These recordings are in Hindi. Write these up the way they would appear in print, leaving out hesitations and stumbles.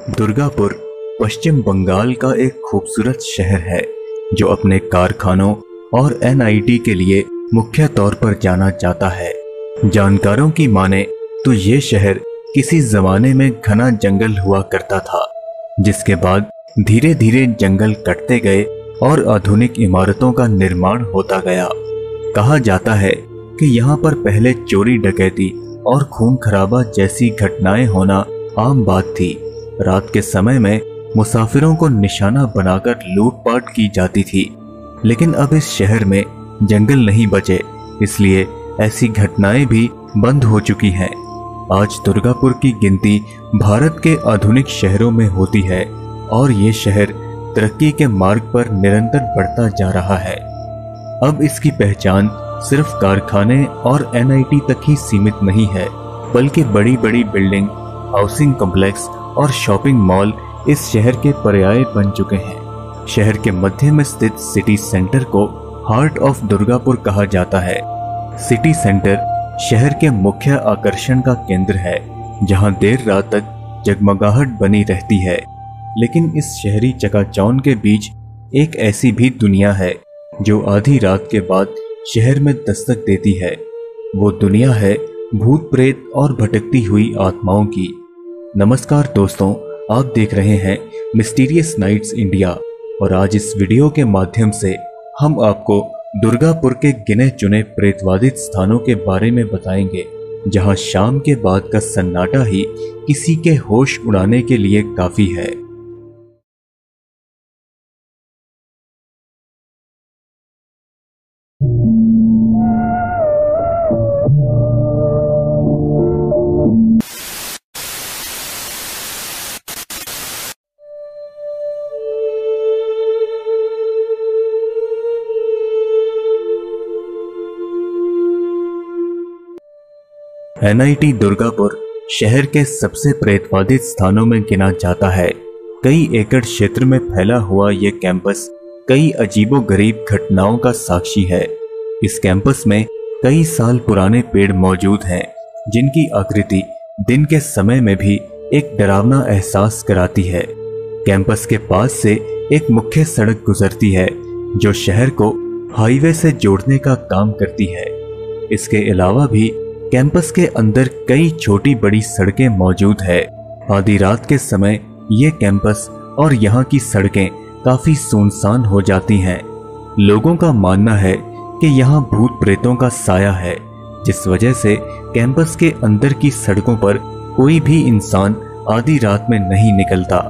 दुर्गापुर पश्चिम बंगाल का एक खूबसूरत शहर है जो अपने कारखानों और एनआईटी के लिए मुख्य तौर पर जाना जाता है। जानकारों की माने तो ये शहर किसी जमाने में घना जंगल हुआ करता था, जिसके बाद धीरे धीरे जंगल कटते गए और आधुनिक इमारतों का निर्माण होता गया। कहा जाता है कि यहाँ पर पहले चोरी डकैती और खून खराबा जैसी घटनाएं होना आम बात थी। रात के समय में मुसाफिरों को निशाना बनाकर लूटपाट की जाती थी, लेकिन अब इस शहर में जंगल नहीं बचे, इसलिए ऐसी घटनाएं भी बंद हो चुकी हैं। आज दुर्गापुर की गिनती भारत के आधुनिक शहरों में होती है और ये शहर तरक्की के मार्ग पर निरंतर बढ़ता जा रहा है। अब इसकी पहचान सिर्फ कारखाने और एनआईटी तक ही सीमित नहीं है, बल्कि बड़ी बड़ी बिल्डिंग, हाउसिंग कॉम्प्लेक्स और शॉपिंग मॉल इस शहर के पर्याय बन चुके हैं। शहर के मध्य में स्थित सिटी सेंटर को हार्ट ऑफ दुर्गापुर कहा जाता है। सिटी सेंटर शहर के मुख्य आकर्षण का केंद्र है, जहां देर रात तक जगमगाहट बनी रहती है। लेकिन इस शहरी चकाचौंध के बीच एक ऐसी भी दुनिया है जो आधी रात के बाद शहर में दस्तक देती है। वो दुनिया है भूत प्रेत और भटकती हुई आत्माओं की। नमस्कार दोस्तों, आप देख रहे हैं मिस्टीरियस नाइट्स इंडिया और आज इस वीडियो के माध्यम से हम आपको दुर्गापुर के गिने चुने प्रेतवादित स्थानों के बारे में बताएंगे, जहां शाम के बाद का सन्नाटा ही किसी के होश उड़ाने के लिए काफी है। एनआईटी दुर्गापुर शहर के सबसे प्रेतवादित स्थानों में गिना जाता है। कई एकड़ क्षेत्र में फैला हुआ यह कैंपस कई अजीबोगरीब घटनाओं का साक्षी है। इस कैंपस में कई साल पुराने पेड़ मौजूद हैं, जिनकी आकृति दिन के समय में भी एक डरावना एहसास कराती है। कैंपस के पास से एक मुख्य सड़क गुजरती है जो शहर को हाईवे से जोड़ने का काम करती है। इसके अलावा भी कैंपस के अंदर कई छोटी बड़ी सड़कें मौजूद है। आधी रात के समय ये कैंपस और यहाँ की सड़कें काफी सुनसान हो जाती हैं। लोगों का मानना है कि यहाँ भूत प्रेतों का साया है, जिस वजह से कैंपस के अंदर की सड़कों पर कोई भी इंसान आधी रात में नहीं निकलता।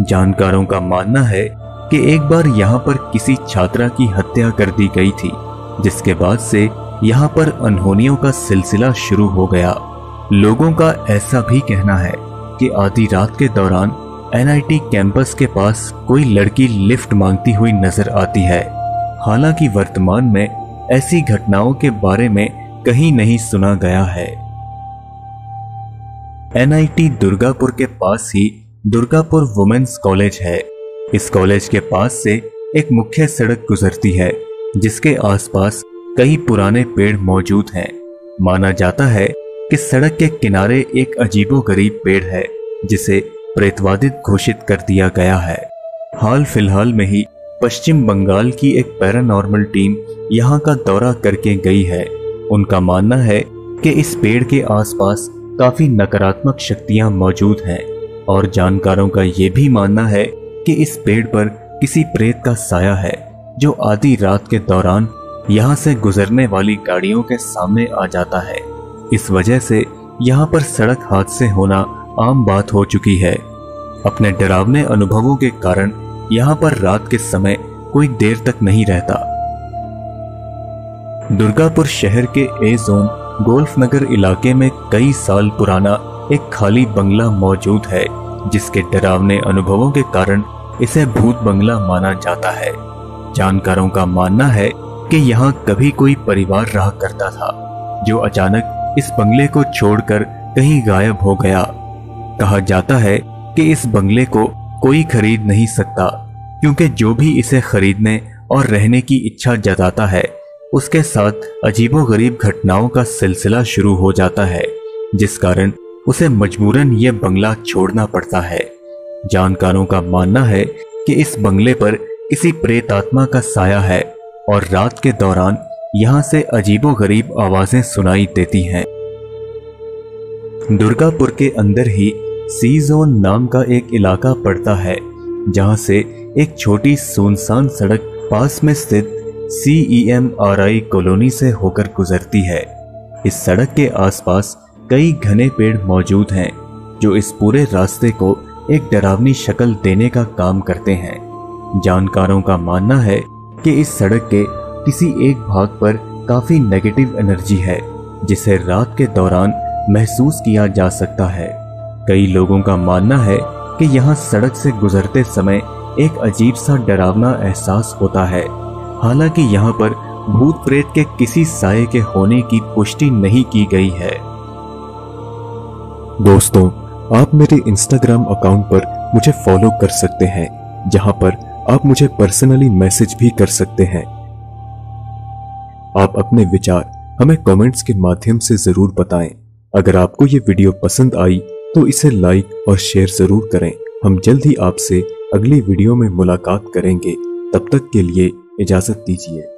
जानकारों का मानना है कि एक बार यहाँ पर किसी छात्रा की हत्या कर दी गई थी, जिसके बाद से यहाँ पर अनहोनियों का सिलसिला शुरू हो गया। लोगों का ऐसा भी कहना है कि आधी रात के दौरान एनआईटी कैंपस के पास कोई लड़की लिफ्ट मांगती हुई नजर आती है। हालांकि वर्तमान में ऐसी घटनाओं के बारे में कहीं नहीं सुना गया है। एनआईटी दुर्गापुर के पास ही दुर्गापुर वुमेन्स कॉलेज है। इस कॉलेज के पास से एक मुख्य सड़क गुजरती है, जिसके आसपास कई पुराने पेड़ मौजूद हैं। माना जाता है कि सड़क के किनारे एक अजीबोगरीब पेड़ है, जिसे प्रेतवादित घोषित कर दिया गया है। हाल फिलहाल में ही पश्चिम बंगाल की एक पैरानॉर्मल टीम यहाँ का दौरा करके गई है। उनका मानना है कि इस पेड़ के आसपास काफी नकारात्मक शक्तियां मौजूद हैं और जानकारों का ये भी मानना है कि इस पेड़ पर किसी प्रेत का साया है, जो आधी रात के दौरान यहाँ से गुजरने वाली गाड़ियों के सामने आ जाता है। इस वजह से यहाँ पर सड़क हादसे होना आम बात हो चुकी है। अपने डरावने अनुभवों के कारण यहाँ पर रात के समय कोई देर तक नहीं रहता। दुर्गापुर शहर के ए जोन गोल्फ नगर इलाके में कई साल पुराना एक खाली बंगला मौजूद है, जिसके डरावने अनुभवों के कारण इसे भूत बंगला माना जाता है। जानकारों का मानना है कि यहाँ कभी कोई परिवार रहा करता था, जो अचानक इस बंगले को छोड़कर कहीं गायब हो गया। कहा जाता है कि इस बंगले को कोई खरीद नहीं सकता, क्योंकि जो भी इसे खरीदने और रहने की इच्छा जताता है, उसके साथ अजीबोगरीब घटनाओं का सिलसिला शुरू हो जाता है, जिस कारण उसे मजबूरन ये बंगला छोड़ना पड़ता है। जानकारों का मानना है कि इस बंगले पर किसी प्रेतात्मा का साया है और रात के दौरान यहाँ से अजीबोगरीब आवाजें सुनाई देती हैं। दुर्गापुर के अंदर ही सी जोन नाम का एक इलाका पड़ता है, जहां से एक छोटी सुनसान सड़क पास में स्थित CEMRI कॉलोनी से होकर गुजरती है। इस सड़क के आसपास कई घने पेड़ मौजूद हैं, जो इस पूरे रास्ते को एक डरावनी शक्ल देने का काम करते हैं। जानकारों का मानना है कि इस सड़क के किसी एक भाग पर काफी नेगेटिव एनर्जी है, जिसे रात के दौरान महसूस किया जा सकता है। कई लोगों का मानना है कि यहाँ सड़क से गुजरते समय एक अजीब सा डरावना एहसास होता है। हालांकि यहाँ पर भूत प्रेत के किसी साये के होने की पुष्टि नहीं की गई है। दोस्तों, आप मेरे इंस्टाग्राम अकाउंट पर मुझे फॉलो कर सकते हैं, जहां पर आप मुझे पर्सनली मैसेज भी कर सकते हैं। आप अपने विचार हमें कमेंट्स के माध्यम से जरूर बताएं। अगर आपको ये वीडियो पसंद आई तो इसे लाइक और शेयर जरूर करें। हम जल्द ही आपसे अगली वीडियो में मुलाकात करेंगे। तब तक के लिए इजाजत दीजिए।